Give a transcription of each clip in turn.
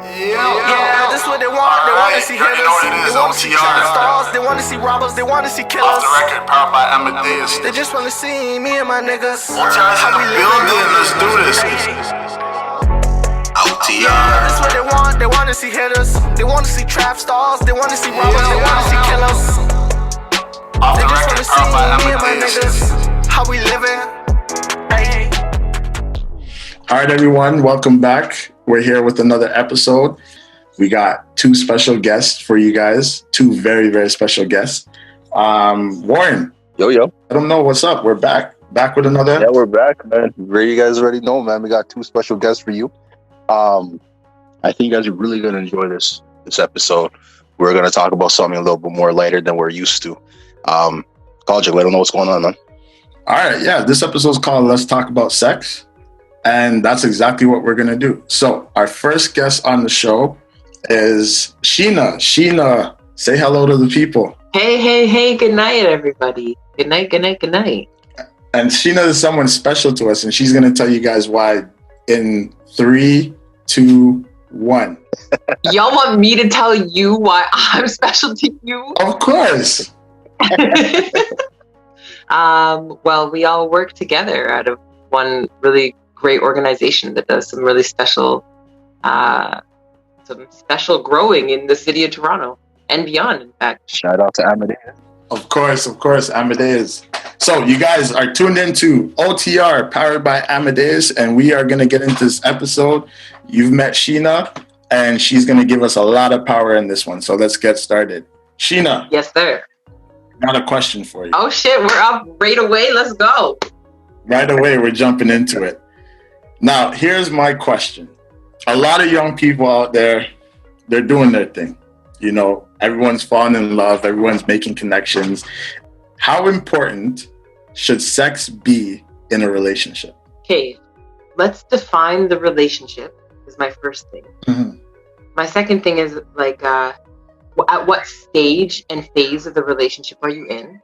Yeah, this is what they want. They want to see hitters. They want to see trap stars. They want to see robbers. They want to see killers. Off the record, powered by Amadeus. They just want to see me and my niggas. OTR's in the building. Let's do this. OTR. This is what they want. They want to see hitters. They want to see trap stars. They want to see robbers. They want to see killers. Off They the just want to record, see powered by me and my niggas. Amadeus. How we living? Hey. All right, everyone, welcome back. We're here with another episode. We got two special guests for you guys, two very, very special guests. Warren, Yo. let them know what's up. We're back with another. Yeah, we're back, man. You guys already know, man. We got two special guests for you. I think you guys are really going to enjoy this episode. We're going to talk about something a little bit more lighter than we're used to. Kojic, let them know what's going on, man. All right, yeah, this episode's called Let's Talk About Sex. And that's exactly what we're going to do. So our first guest on the show is Sheena. Sheena, say hello to the people. Hey, good night, everybody. Good night. And Sheena is someone special to us, and she's going to tell you guys why in 3, 2, 1. Y'all want me to tell you why I'm special to you? Of course. Well, we all work together out of one really great organization that does some really special growing in the city of Toronto and beyond, in fact. Shout out to Amadeus. Of course, Amadeus. So you guys are tuned into OTR, powered by Amadeus, and we are going to get into this episode. You've met Sheena, and she's going to give us a lot of power in this one. So let's get started. Sheena. Yes, sir. Got a question for you. Oh, shit, we're up right away. Let's go. Right away, we're jumping into it. Now, here's my question. A lot of young people out there, they're doing their thing. You know, everyone's falling in love. Everyone's making connections. How important should sex be in a relationship? Okay, let's define the relationship is my first thing. Mm-hmm. My second thing is, like, at what stage and phase of the relationship are you in?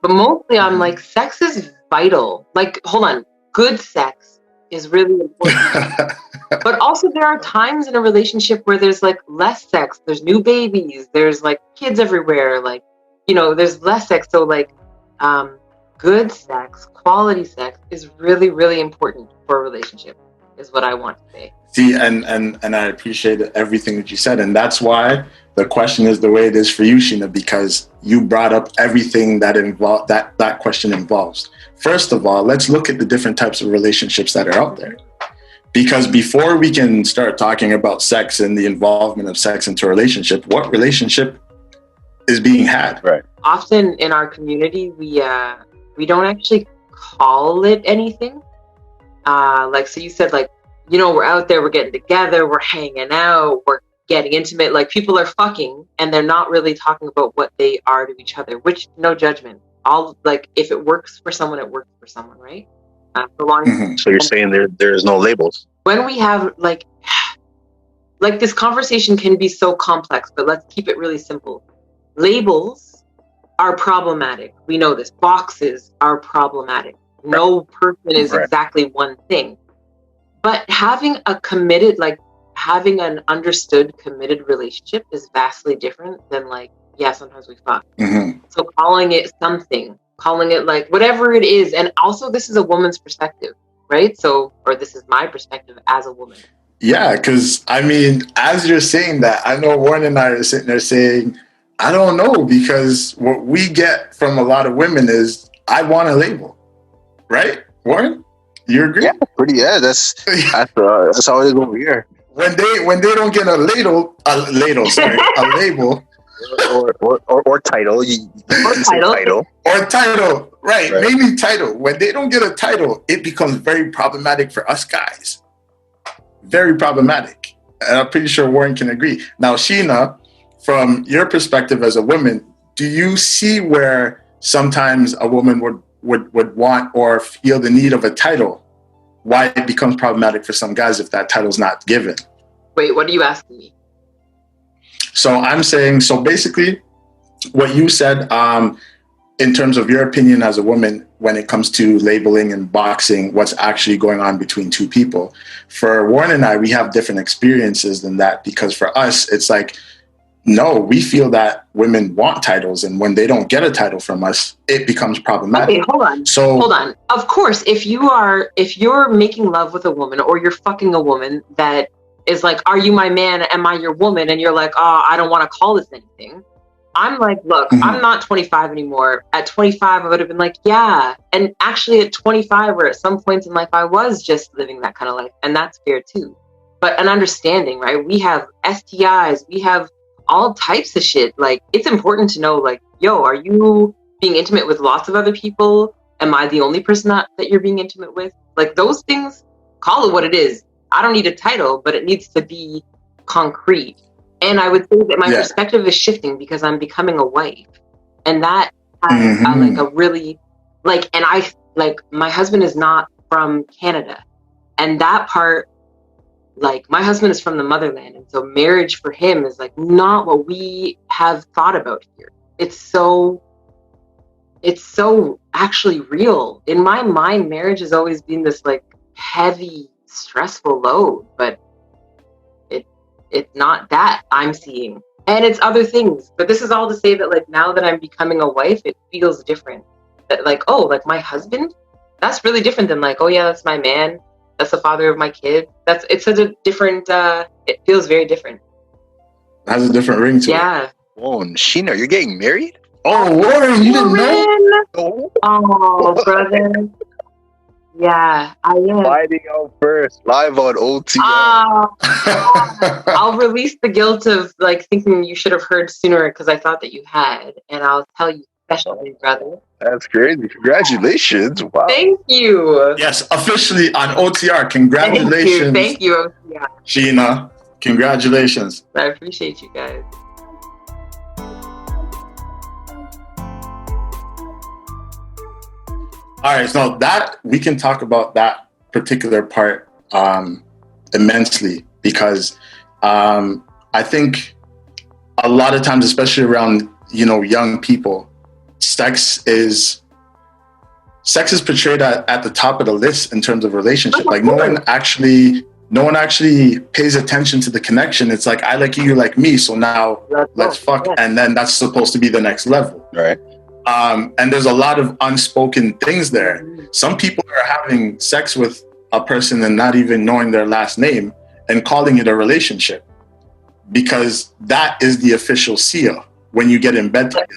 But mostly I'm like, sex is vital. Like, hold on, good sex is really important. But also there are times in a relationship where there's like less sex, there's new babies, there's like kids everywhere, like, you know, there's less sex. So like good sex, quality sex is really, really important for a relationship, is what I want to say. See, and I appreciate everything that you said. And that's why the question is the way it is for you, Sheena, because you brought up everything that question involves. First of all, let's look at the different types of relationships that are out there. Because before we can start talking about sex and the involvement of sex into a relationship, what relationship is being had? Right. Often in our community, we don't actually call it anything. Like, so you said, like, you know, we're out there, we're getting together, we're hanging out, we're getting intimate. Like, people are fucking and they're not really talking about what they are to each other, which, no judgment. All, like, if it works for someone, it works for someone, right? So long. Mm-hmm. So you're saying there is no labels? When we have like this conversation can be so complex, but let's keep it really simple. Labels are problematic. We know this. Boxes are problematic. No person is exactly one thing. But having an understood, committed relationship is vastly different than like, yeah, sometimes we fuck. Mm-hmm. So calling it something, calling it like whatever it is. And also this is a woman's perspective, right? So, or this is my perspective as a woman. Yeah, because I mean, as you're saying that, I know Warren and I are sitting there saying, I don't know, because what we get from a lot of women is, I want a label. Right, Warren? You agree? Yeah, pretty. Yeah, that's how it is over here. When they don't get a label, a label, or title, or title, right? Maybe title. When they don't get a title, it becomes very problematic for us guys. Very problematic, and I'm pretty sure Warren can agree. Now, Sheena, from your perspective as a woman, do you see where sometimes a woman would want or feel the need of a title? Why it becomes problematic for some guys if that title's not given? Wait, what are you asking me? So I'm saying, so basically what you said, in terms of your opinion as a woman, when it comes to labeling and boxing, what's actually going on between two people. For Warren and I, we have different experiences than that, because for us, it's like, no, we feel that women want titles, and when they don't get a title from us, it becomes problematic. Okay, hold on. Of course, if you're making love with a woman, or you're fucking a woman that is like, are you my man? Am I your woman? And you're like, oh, I don't want to call this anything. I'm like, look, I'm not 25 anymore. At 25, I would have been like, yeah. And actually at 25, or at some points in life, I was just living that kind of life. And that's fair too. But an understanding, right? We have STIs. We have all types of shit. Like, it's important to know, like, yo, are you being intimate with lots of other people? Am I the only person that you're being intimate with? Like, those things, call it what it is. I don't need a title, but it needs to be concrete. And I would say that my perspective is shifting because I'm becoming a wife. And that has like a really, like, and I, like, my husband is not from Canada. And that part, like, my husband is from the motherland. And so marriage for him is like not what we have thought about here. It's so actually real. In my mind, marriage has always been this like heavy, stressful load, but it's not that I'm seeing. And it's other things. But this is all to say that, like, now that I'm becoming a wife, it feels different. That, like, oh, like, my husband? That's really different than, like, oh, yeah, that's my man. That's the father of my kid. It's such a different, it feels very different. It has a different ring to it. Yeah. Oh, Sheena, you're getting married? Oh, Warren, you didn't know? Oh, brother. Yeah, I am. Finding out first, live on OTR. I'll release the guilt of, like, thinking you should have heard sooner because I thought that you had, and I'll tell you specially, brother. That's crazy. Congratulations. Wow. Thank you. Yes, officially on OTR. Congratulations. Thank you, OTR. Sheena, congratulations. I appreciate you guys. All right, so that we can talk about that particular part immensely, because I think a lot of times, especially around, you know, young people, sex is portrayed at the top of the list in terms of relationship. Like, no one actually pays attention to the connection. It's like, I like you, you like me, so now let's fuck, and then that's supposed to be the next level, right? And there's a lot of unspoken things there. Some people are having sex with a person and not even knowing their last name and calling it a relationship, because that is the official seal when you get in bed together.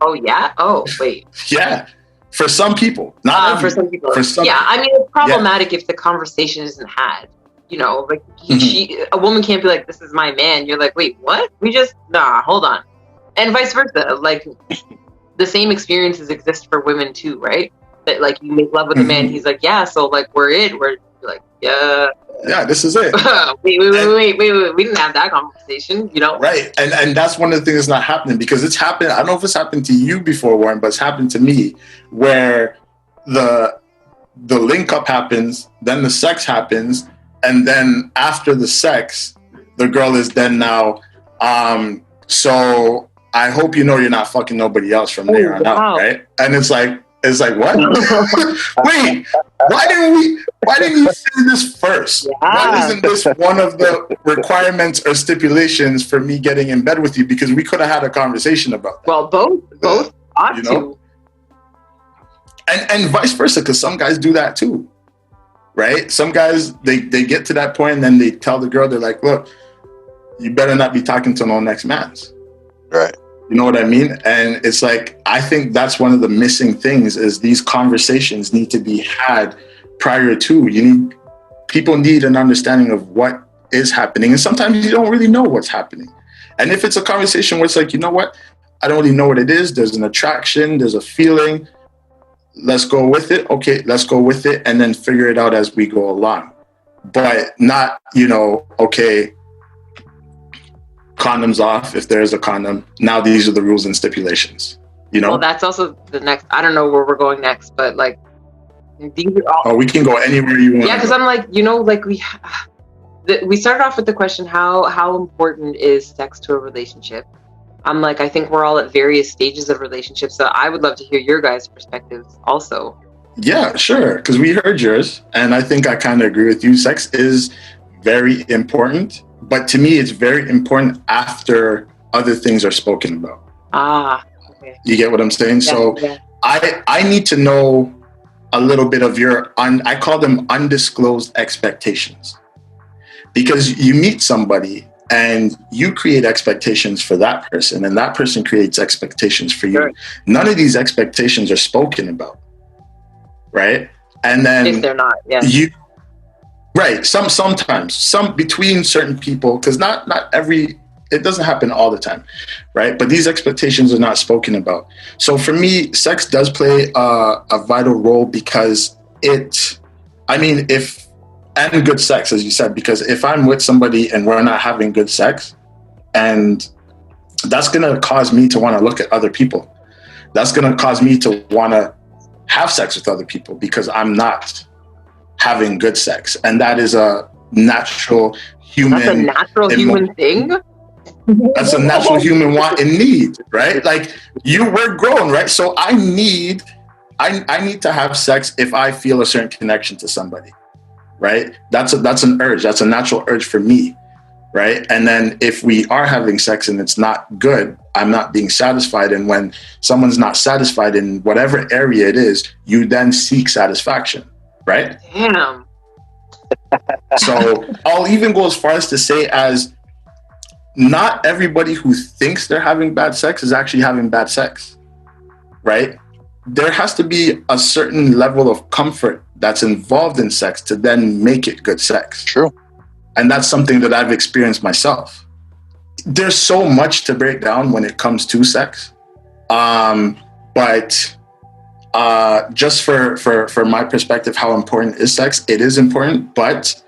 Oh, yeah? Oh, wait. Yeah. For some people. Not for some people. For some people. I mean, it's problematic if the conversation isn't had. You know, like, a woman can't be like, this is my man. You're like, wait, what? Hold on. And vice versa. Like, the same experiences exist for women too, right? That, like, you make love with a man, he's like, yeah, so, like, we're like, yeah. Yeah, this is it. wait. We didn't have that conversation, you know? Right. And that's one of the things that's not happening, because it's happened. I don't know if it's happened to you before, Warren, but it's happened to me, where the link up happens, then the sex happens, and then after the sex, the girl is then now, so I hope you know you're not fucking nobody else from there on out, right? And it's like, what? Wait, why didn't you say this first? Yeah. Why isn't this one of the requirements or stipulations for me getting in bed with you? Because we could have had a conversation about that. Well, both ought you know? to. And vice versa, because some guys do that too, right? Some guys, they get to that point and then they tell the girl, they're like, look, you better not be talking to no next man's. Right. You know what I mean? And it's like, I think that's one of the missing things, is these conversations need to be had prior to. People need an understanding of what is happening. And sometimes you don't really know what's happening. And if it's a conversation where it's like, you know what? I don't really know what it is. There's an attraction, there's a feeling. Let's go with it. Okay, let's go with it, and then figure it out as we go along. But not, okay, condoms off if there's a condom. Now these are the rules and stipulations. Well, that's also the next. I don't know where we're going next, but like these are all. Oh, we can go anywhere you want. Yeah, because I'm like, like we started off with the question, how important is sex to a relationship? I'm like, I think we're all at various stages of relationships. So I would love to hear your guys' perspectives also. Yeah, sure. Because we heard yours, and I think I kind of agree with you. Sex is very important, but to me, it's very important after other things are spoken about. Okay. You get what I'm saying? Yeah, So yeah. I need to know a little bit of your, I call them undisclosed expectations. Because you meet somebody and you create expectations for that person, and that person creates expectations for you. Sure. None of these expectations are spoken about, right? And then If they're not, yeah. Right. Sometimes some between certain people, because not every, it doesn't happen all the time, right? But these expectations are not spoken about. So for me, sex does play a vital role because and good sex, as you said, because if I'm with somebody and we're not having good sex, and that's going to cause me to want to look at other people. That's going to cause me to want to have sex with other people because I'm not having good sex. And that is a natural human. That's a natural human thing. That's a natural human want and need, right? Like we're grown, right? So I need to have sex if I feel a certain connection to somebody, right? That's an urge. That's a natural urge for me, right? And then if we are having sex and it's not good, I'm not being satisfied. And when someone's not satisfied in whatever area it is, you then seek satisfaction, right? Damn. So I'll even go as far as to say as not everybody who thinks they're having bad sex is actually having bad sex, right? There has to be a certain level of comfort that's involved in sex to then make it good sex. True. And that's something that I've experienced myself. There's so much to break down when it comes to sex. But just for my perspective, how important is sex? It is important, but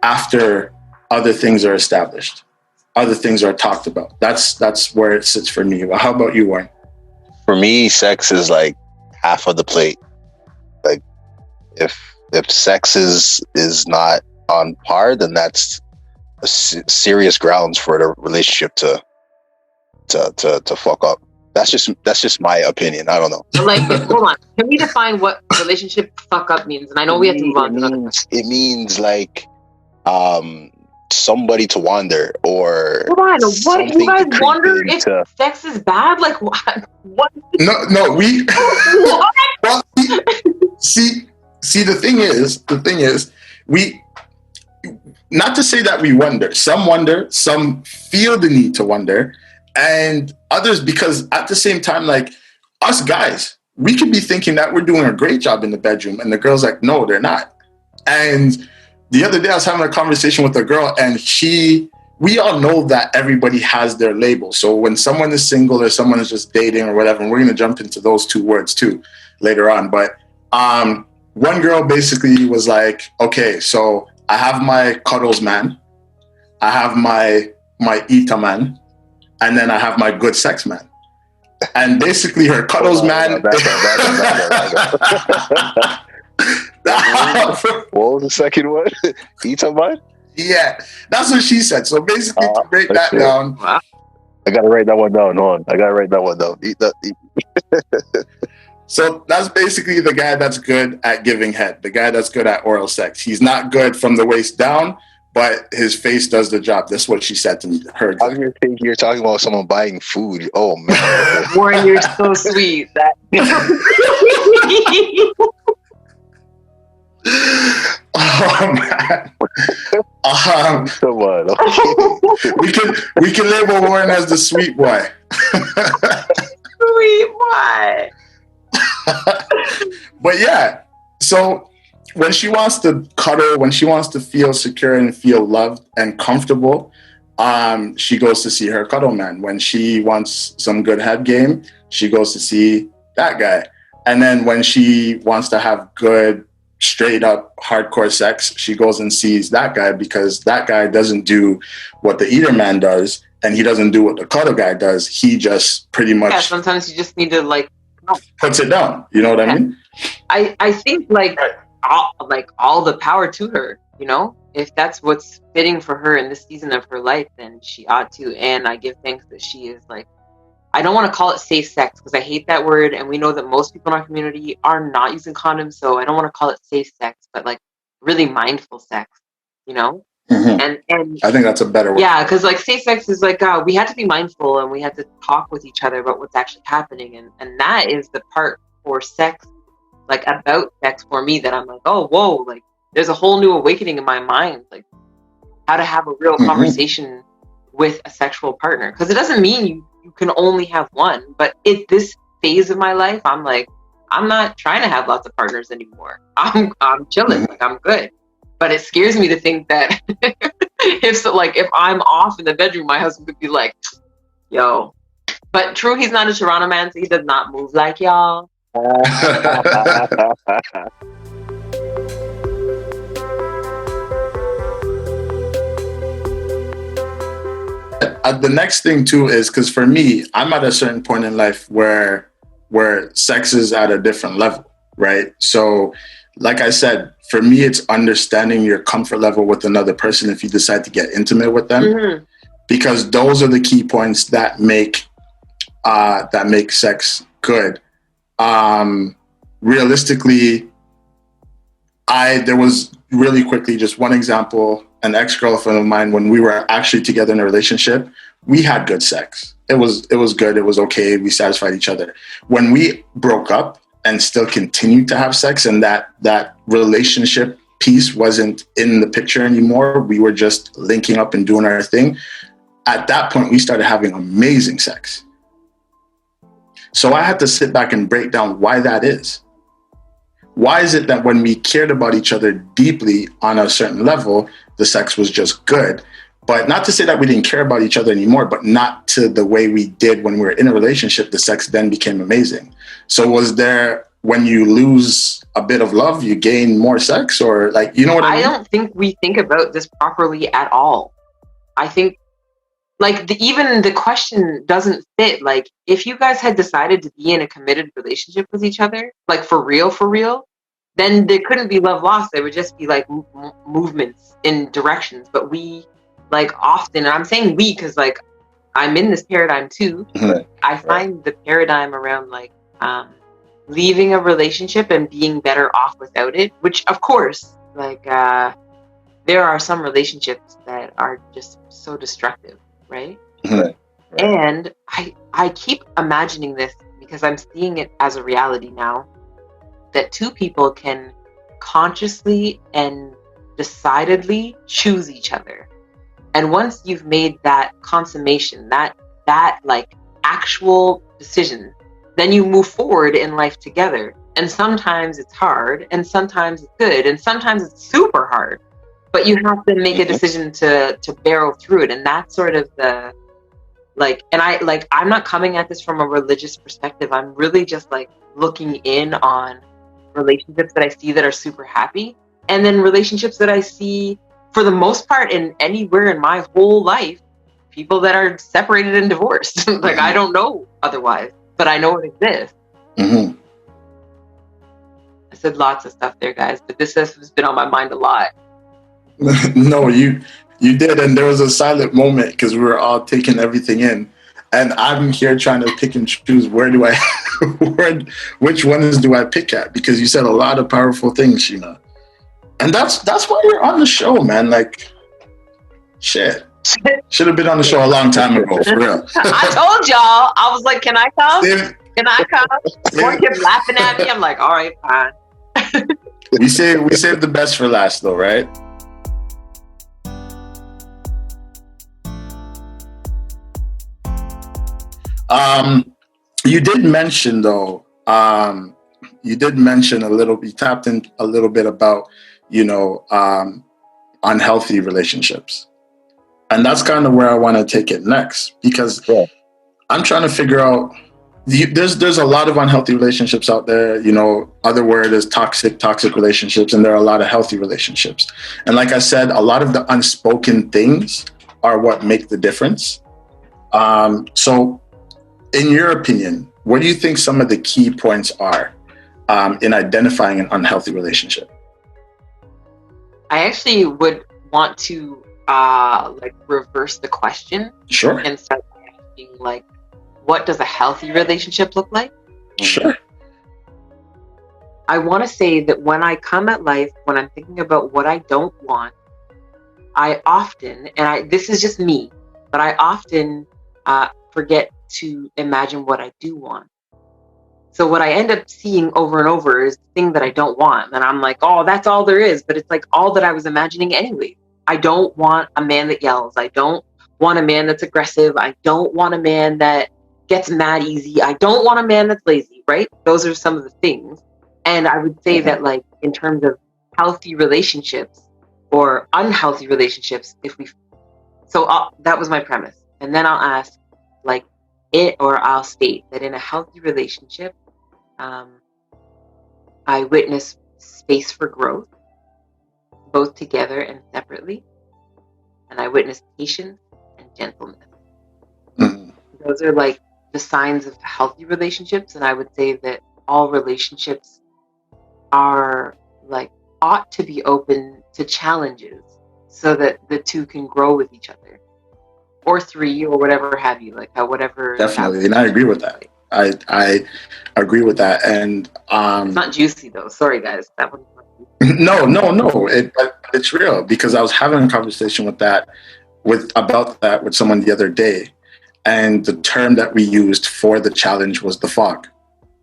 after other things are established, other things are talked about. That's where it sits for me. Well, how about you, Warren? For me, sex is like half of the plate. Like if sex is not on par, then that's a serious grounds for the relationship to fuck up. That's just my opinion. I don't know. But like, hold on. Can we define what relationship fuck up means? And I know we have to move on to another. It means like somebody to wander or Hold on. What? something You guys to creep wonder if into. sex is bad? Like what? What? No, we What? well, see the thing is we, not to say that we wonder. Some wonder, some feel the need to wonder, and others because at the same time, like us guys, we could be thinking that we're doing a great job in the bedroom, and the girl's like, no, they're not. And the other day I was having a conversation with a girl, and we all know that everybody has their label. So when someone is single or someone is just dating or whatever, and we're going to jump into those two words too later on. But one girl basically was like, okay, so I have my cuddles man, I have my eater man, and then I have my good sex man. And basically her cuddles man. What was the second one? Eater man? Yeah, that's what she said. So basically, to break that okay. down, I gotta write that one down. Hold on. I gotta write that one down. so that's basically the guy that's good at giving head, the guy that's good at oral sex. He's not good from the waist down, but his face does the job. That's what she said to me. Her. I'm here thinking you're talking about someone buying food. Oh man, Warren, you're so sweet. That. Oh man. come on. Okay. we can label Warren as the sweet boy. Sweet boy. But yeah, so when she wants to cuddle, when she wants to feel secure and feel loved and comfortable, she goes to see her cuddle man. When she wants some good head game, she goes to see that guy. And then when she wants to have good, straight up hardcore sex, she goes and sees that guy because that guy doesn't do what the eater man does, and he doesn't do what the cuddle guy does. He just pretty much Sometimes you just need to like puts it down. You know what I mean? I think like all the power to her, you know? If that's what's fitting for her in this season of her life, then she ought to. And I give thanks that she is like I don't want to call it safe sex because I hate that word, and we know that most people in our community are not using condoms, so I don't want to call it safe sex, but like really mindful sex, you know? Mm-hmm. And I think that's a better word. Yeah, because like safe sex is like we had to be mindful and we had to talk with each other about what's actually happening, and that is the part for sex, like about sex for me, that I'm like, oh whoa, like there's a whole new awakening in my mind, like how to have a real conversation with a sexual partner, because it doesn't mean you can only have one, but at this phase of my life, I'm like, I'm not trying to have lots of partners anymore. I'm chilling, like I'm good. But it scares me to think that if I'm off in the bedroom, my husband could be like, yo. But true, he's not a Toronto man, so he does not move like y'all. The next thing too is, because for me, I'm at a certain point in life where sex is at a different level, right? So like I said, for me, it's understanding your comfort level with another person if you decide to get intimate with them, because those are the key points that make sex good. Realistically, there was really quickly just one example. An ex-girlfriend of mine, when we were actually together in a relationship, we had good sex. It was good. It was okay. We satisfied each other. When we broke up and still continued to have sex, and that relationship piece wasn't in the picture anymore, we were just linking up and doing our thing. At that point, we started having amazing sex. So I had to sit back and break down why that is. Why is it that when we cared about each other deeply on a certain level, the sex was just good? But not to say that we didn't care about each other anymore, but not to the way we did when we were in a relationship, the sex then became amazing. So was there, when you lose a bit of love, you gain more sex, or like, you know what I mean? I don't think we think about this properly at all. I think like even the question doesn't fit. Like if you guys had decided to be in a committed relationship with each other, like for real, then there couldn't be love lost. There would just be like movements in directions. But we like often, and I'm saying we because like I'm in this paradigm too. I find the paradigm around like leaving a relationship and being better off without it, which of course, like there are some relationships that are just so destructive, right? And I keep imagining this because I'm seeing it as a reality now, that two people can consciously and decidedly choose each other. And once you've made that consummation, that like actual decision, then you move forward in life together. And sometimes it's hard, and sometimes it's good, and sometimes it's super hard. But you have to make a decision to barrel through it. And that's sort of the like, and I'm not coming at this from a religious perspective. I'm really just like looking in on relationships that I see that are super happy, and then relationships that I see for the most part in anywhere in my whole life, people that are separated and divorced. Like I don't know otherwise, but I know it exists. I said lots of stuff there, guys, but this has been on my mind a lot. No, you did, and there was a silent moment because we were all taking everything in, and I'm here trying to pick and choose which ones do I pick at, because you said a lot of powerful things, Sheena, and that's why you're on the show, man. Like, shit, should have been on the show a long time ago, for real. I told y'all, I was like, can I come? Can I come? Everyone kept laughing at me. I'm like, all right, fine. we saved the best for last, though, right? You did mention though, you tapped in a little bit about, unhealthy relationships. And that's kind of where I want to take it next, because I'm trying to figure out, there's a lot of unhealthy relationships out there, other word is toxic relationships, and there are a lot of healthy relationships. And like I said, a lot of the unspoken things are what make the difference. So in your opinion, what do you think some of the key points are in identifying an unhealthy relationship? I actually would want to reverse the question. Sure. And start asking what does a healthy relationship look like? Sure. I want to say that when I come at life, when I'm thinking about what I don't want, I often, this is just me, but I often forget to imagine what I do want. So what I end up seeing over and over is the thing that I don't want. And I'm like, oh, that's all there is. But it's like all that I was imagining anyway. I don't want a man that yells. I don't want a man that's aggressive. I don't want a man that gets mad easy. I don't want a man that's lazy, right? Those are some of the things. And I would say that, like, in terms of healthy relationships or unhealthy relationships, that was my premise. And then I'll ask, like, I'll state that in a healthy relationship, I witness space for growth, both together and separately. And I witness patience and gentleness. Mhm. Those are like the signs of healthy relationships. And I would say that all relationships ought to be open to challenges so that the two can grow with each other, or three, or whatever have you, like whatever. Definitely. And I agree with that. I agree with that. And it's not juicy though. Sorry guys. That one. No. But it's real, because I was having a conversation about that with someone the other day, and the term that we used for the challenge was the fog,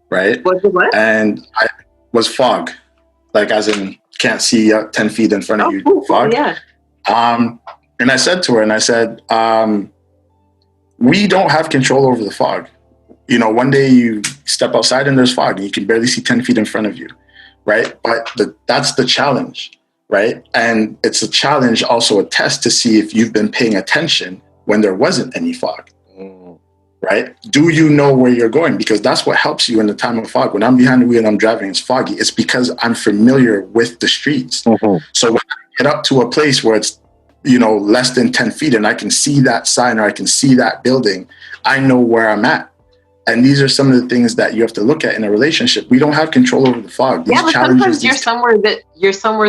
right? Was it what? And I was fog, like as in can't see 10 feet in front of you. Cool. Fog. Yeah. And I said to her, we don't have control over the fog. You know, one day you step outside and there's fog and you can barely see 10 feet in front of you, right? But that's the challenge, right? And it's a challenge, also a test to see if you've been paying attention when there wasn't any fog, right? Do you know where you're going? Because that's what helps you in the time of fog. When I'm behind the wheel and I'm driving, it's foggy. It's because I'm familiar with the streets. Mm-hmm. So when I get up to a place where it's, you know, less than 10 feet and I can see that sign or I can see that building, I know where I'm at. And these are some of the things that you have to look at in a relationship. We don't have control over the fog. These but sometimes you're somewhere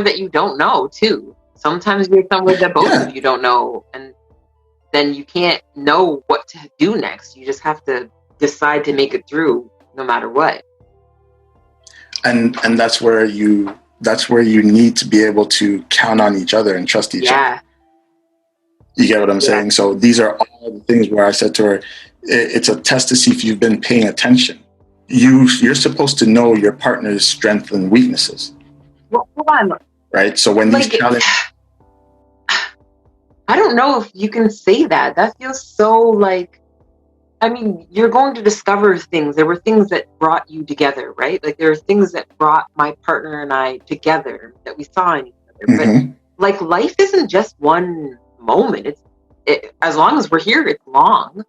that you don't know too. Sometimes you're somewhere that both of you don't know, and then you can't know what to do next. You just have to decide to make it through no matter what. And that's where you need to be able to count on each other and trust each other. You get what I'm saying? So these are all the things where I said to her, it's a test to see if you've been paying attention. You're supposed to know your partner's strengths and weaknesses. Well, hold on. Right? So when these challenges... I don't know if you can say that. That feels so like... I mean, you're going to discover things. There were things that brought you together, right? Like there are things that brought my partner and I together that we saw in each other. Mm-hmm. But like life isn't just one moment. As long as we're here, it's long.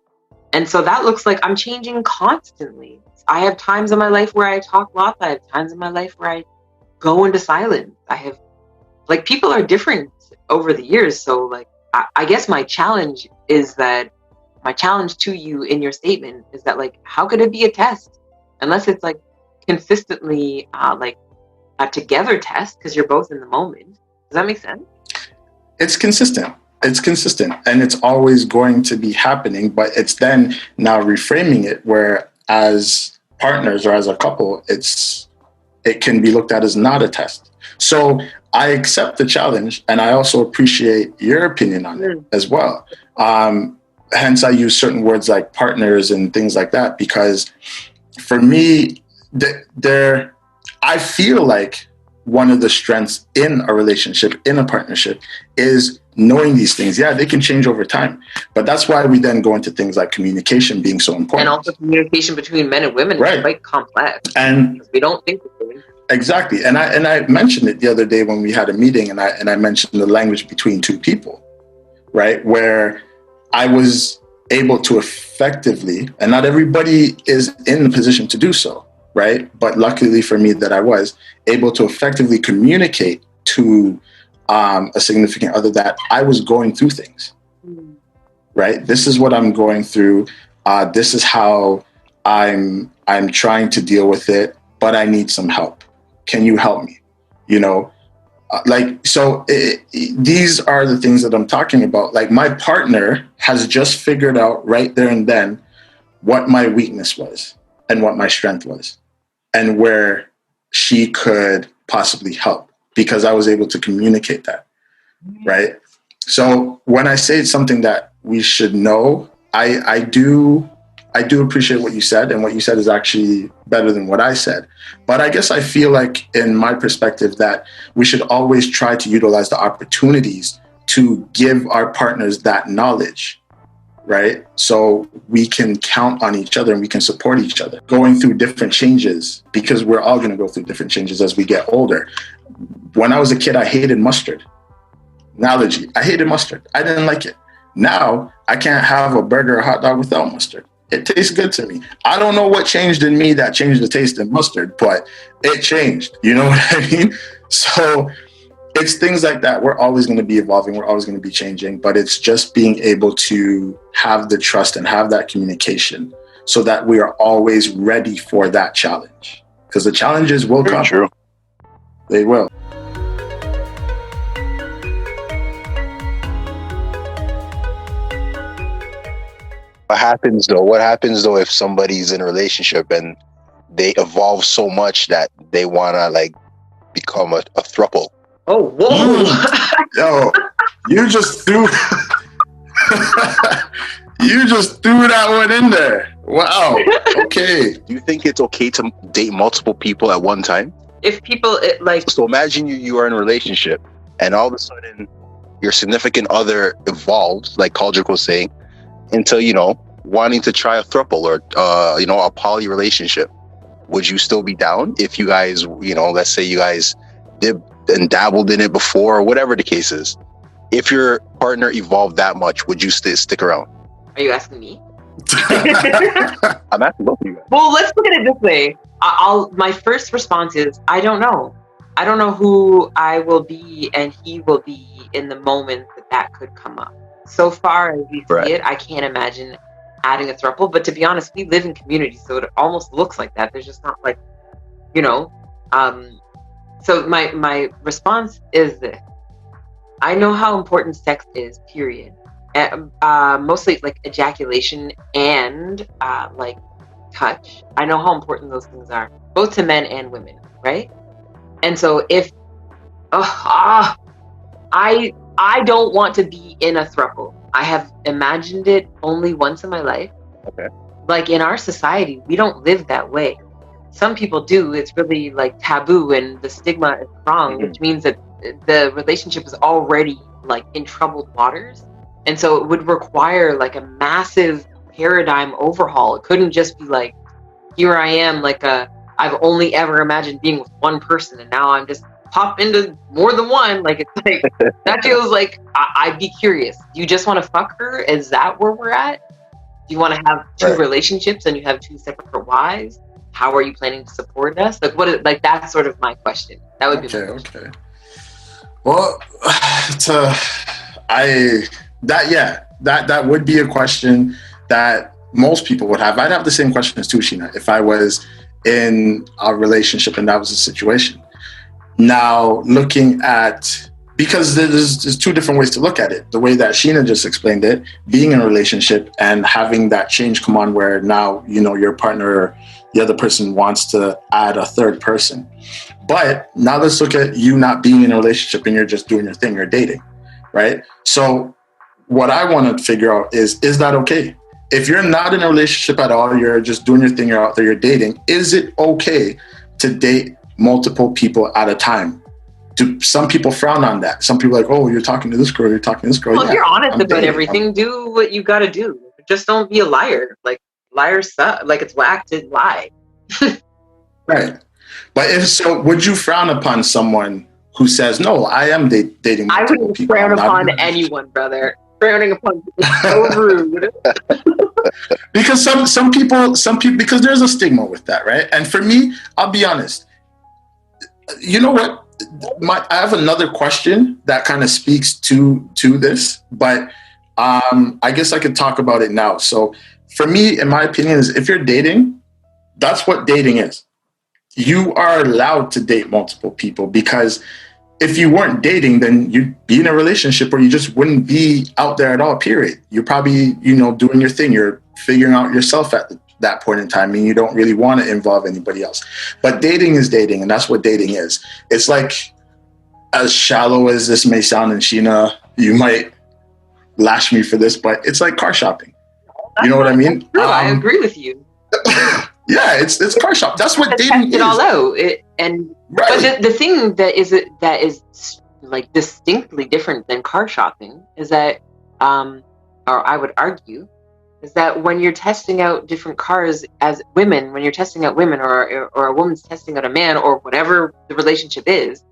And so that looks like I'm changing constantly. I have times in my life where I talk lots. I have times in my life where I go into silence. People are different over the years. So like, I guess my challenge to you in your statement is that, like, how could it be a test unless it's like consistently like a together test because you're both in the moment? Does that make sense? It's consistent. And it's always going to be happening, but it's then now reframing it where as partners or as a couple, it can be looked at as not a test. So I accept the challenge, and I also appreciate your opinion on it as well. Hence, I use certain words like partners and things like that, because for me, I feel like one of the strengths in a relationship, in a partnership, is knowing these things. Yeah, they can change over time, but that's why we then go into things like communication being so important. And also communication between men and women is quite complex. And we don't think the same. Exactly. And I mentioned it the other day when we had a meeting, and I mentioned the language between two people, right? Where I was able to effectively, and not everybody is in the position to do so, right? But luckily for me that I was able to effectively communicate to a significant other that I was going through things, right? This is what I'm going through. This is how I'm trying to deal with it, but I need some help. Can you help me? You know, these are the things that I'm talking about. Like my partner has just figured out right there and then what my weakness was and what my strength was and where she could possibly help, because I was able to communicate that, right? So when I say it's something that we should know, I do appreciate what you said, and what you said is actually better than what I said. But I guess I feel like, in my perspective, that we should always try to utilize the opportunities to give our partners that knowledge, right? So we can count on each other and we can support each other going through different changes, because we're all going to go through different changes as we get older. When I was a kid, I hated mustard. Analogy, I hated mustard. I didn't like it. Now I can't have a burger or hot dog without mustard. It tastes good to me. I don't know what changed in me that changed the taste in mustard, but it changed. You know what I mean? So it's things like that. We're always going to be evolving. We're always going to be changing, but it's just being able to have the trust and have that communication so that we are always ready for that challenge, because the challenges will come. True. They will. What happens though if somebody's in a relationship and they evolve so much that they want to like become a throuple? Oh, whoa. Yo, you just threw that one in there. Wow. Okay. Do you think it's okay to date multiple people at one time? If people So imagine you are in a relationship and all of a sudden your significant other evolves, like Caldrick was saying, into, wanting to try a throuple or, a poly relationship. Would you still be down if you guys, let's say you guys did and dabbled in it before, or whatever the case is? If your partner evolved that much, would you stick around? Are you asking me? I'm asking both of you guys. Well, let's look at it this way. My first response is, I don't know. I don't know who I will be and he will be in the moment that could come up. So far as we see it, I can't imagine adding a throuple. But to be honest, we live in community, so it almost looks like that. There's just not like, So my response is this. I know how important sex is, period. Mostly like ejaculation and like touch. I know how important those things are, both to men and women, right? And so if I don't want to be in a throuple. I have imagined it only once in my life. Okay. Like in our society, we don't live that way. Some people do. It's really like taboo and the stigma is strong, which means that the relationship is already like in troubled waters. And so it would require like a massive paradigm overhaul. It couldn't just be like, here I am, like I've only ever imagined being with one person and now I'm just pop into more than one. Like it's like that feels like I'd be curious. Do you just want to fuck her? Is that where we're at? Do you want to have two relationships and you have two separate wives? How are you planning to support us? Like that's sort of my question. That would be okay. Well, that would be a question that most people would have. I'd have the same questions too, Sheena, if I was in a relationship and that was the situation. Now, looking at, because there's two different ways to look at it. The way that Sheena just explained it, being in a relationship and having that change come on where now, your partner, the other person wants to add a third person. But now let's look at you not being in a relationship and you're just doing your thing, you're dating, right? So what I want to figure out is that okay? If you're not in a relationship at all, you're just doing your thing, you're out there, you're dating, is it okay to date multiple people at a time? Do some people frown on that? Some people are like, oh, you're talking to this girl, you're talking to this girl. Well, if you're honest about everything, do what you got to do. Just don't be a liar. Like liars suck. Like it's whack to lie. Right. But if so, would you frown upon someone who says, no, I am dating multiple people? I wouldn't frown upon anyone, brother. Frowning upon people is so rude. Because some people, because there's a stigma with that, right? And for me, I'll be honest. You know what? I have another question that kind of speaks to this, but I guess I could talk about it now. So for me, in my opinion, is if you're dating, that's what dating is. You are allowed to date multiple people because if you weren't dating, then you'd be in a relationship, or you just wouldn't be out there at all, period. You're probably, doing your thing. You're figuring out yourself at that point in time, and you don't really want to involve anybody else. But dating is dating, and that's what dating is. It's like, as shallow as this may sound, and Sheena, you might lash me for this, but it's like car shopping. You know what I mean? True, I agree with you. Yeah, it's car shop. That's what dating is. It all out, but the thing that is like distinctly different than car shopping is that, or I would argue, is that when you're testing out different cars as women, when you're testing out women, or a woman's testing out a man, or whatever the relationship is,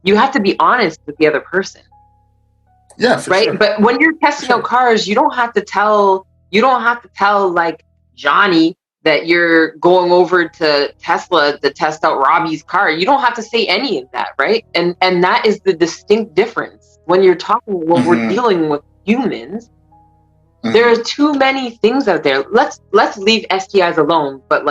you have to be honest with the other person. Yeah, for right. Sure. But when you're testing out cars, you don't have to tell like Johnny that you're going over to Tesla to test out Robbie's car. You don't have to say any of that, right? And that is the distinct difference when you're talking, when we're dealing with humans. There are too many things out there. Let's leave STIs alone, but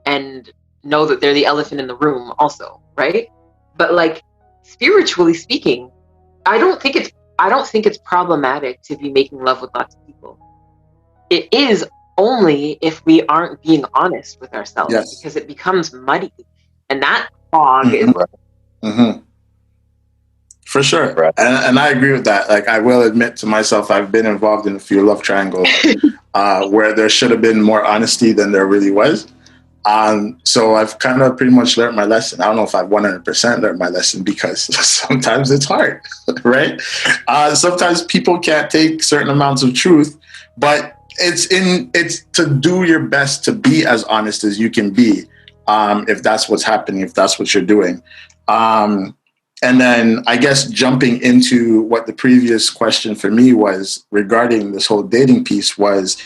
and know that they're the elephant in the room also, right? But like, spiritually speaking, I don't think it's problematic to be making love with lots of people. It is only if we aren't being honest with ourselves, because it becomes muddy, and that fog is. For sure. Right. And I agree with that. Like, I will admit to myself, I've been involved in a few love triangles where there should have been more honesty than there really was. So I've kind of pretty much learned my lesson. I don't know if I've 100% learned my lesson, because sometimes it's hard, right? Sometimes people can't take certain amounts of truth, but it's to do your best to be as honest as you can be, if that's what's happening, if that's what you're doing. And then I guess jumping into what the previous question for me was regarding this whole dating piece was,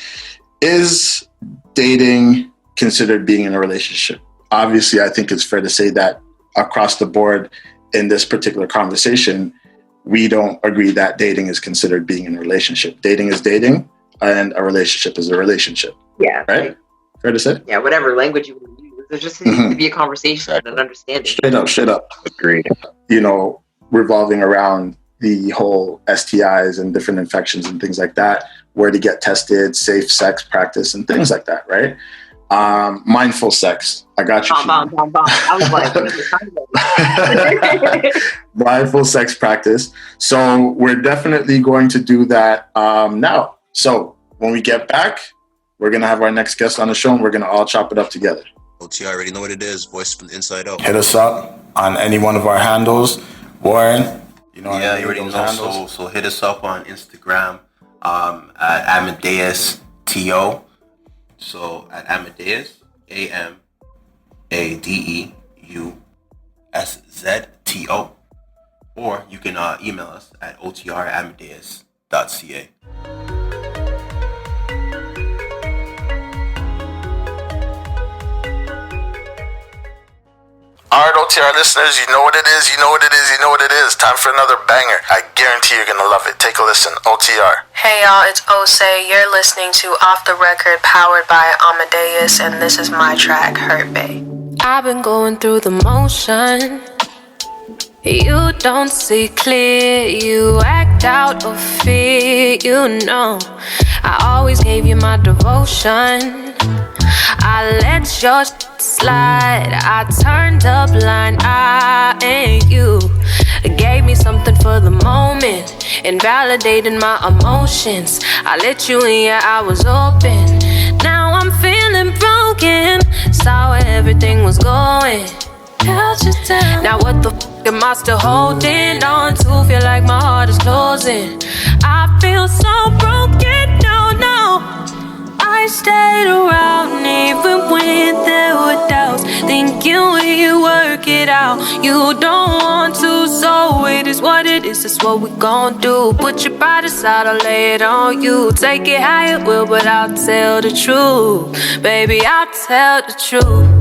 is dating considered being in a relationship? Obviously, I think it's fair to say that across the board in this particular conversation, we don't agree that dating is considered being in a relationship. Dating is dating, and a relationship is a relationship. Yeah. Right? Fair to say? Yeah, whatever language you want to use. There just needs to be a conversation and an understanding. Straight up. Agreed. Revolving around the whole STIs and different infections and things like that, where to get tested, safe sex practice and things like that, right? Mindful sex. I got you. I was like, mindful sex practice. So we're definitely going to do that now. So when we get back, we're going to have our next guest on the show, and we're going to all chop it up together. OT already know what it is. Voice from the inside out. Hit us up on any one of our handles. Warren, you already know. So hit us up on Instagram at Amadeus TO. So at Amadeus, AMADEUSZTO. Or you can email us at otr@amadeus.ca. All right, OTR listeners, you know what it is. Time for another banger. I guarantee you're going to love it. Take a listen. OTR. Hey y'all, it's Osei. You're listening to Off the Record, powered by Amadeus, and this is my track, Hurt Bae. I've been going through the motion. You don't see clear, you act out of fear, I always gave you my devotion. I let your slide, I turned a blind eye, and you gave me something for the moment, invalidating my emotions. I let you in, yeah, I was open. Now I'm feeling broken, saw where everything was going. Held you down. Now what the am I still holding on to? Feel like my heart is closing. I feel so broken, no. I stayed around even when there were doubts, thinking when you work it out, you don't want to, so it is what it is, it's what we gon' do. Put your body aside, I'll lay it on you. Take it how it will, but I'll tell the truth. Baby, I'll tell the truth.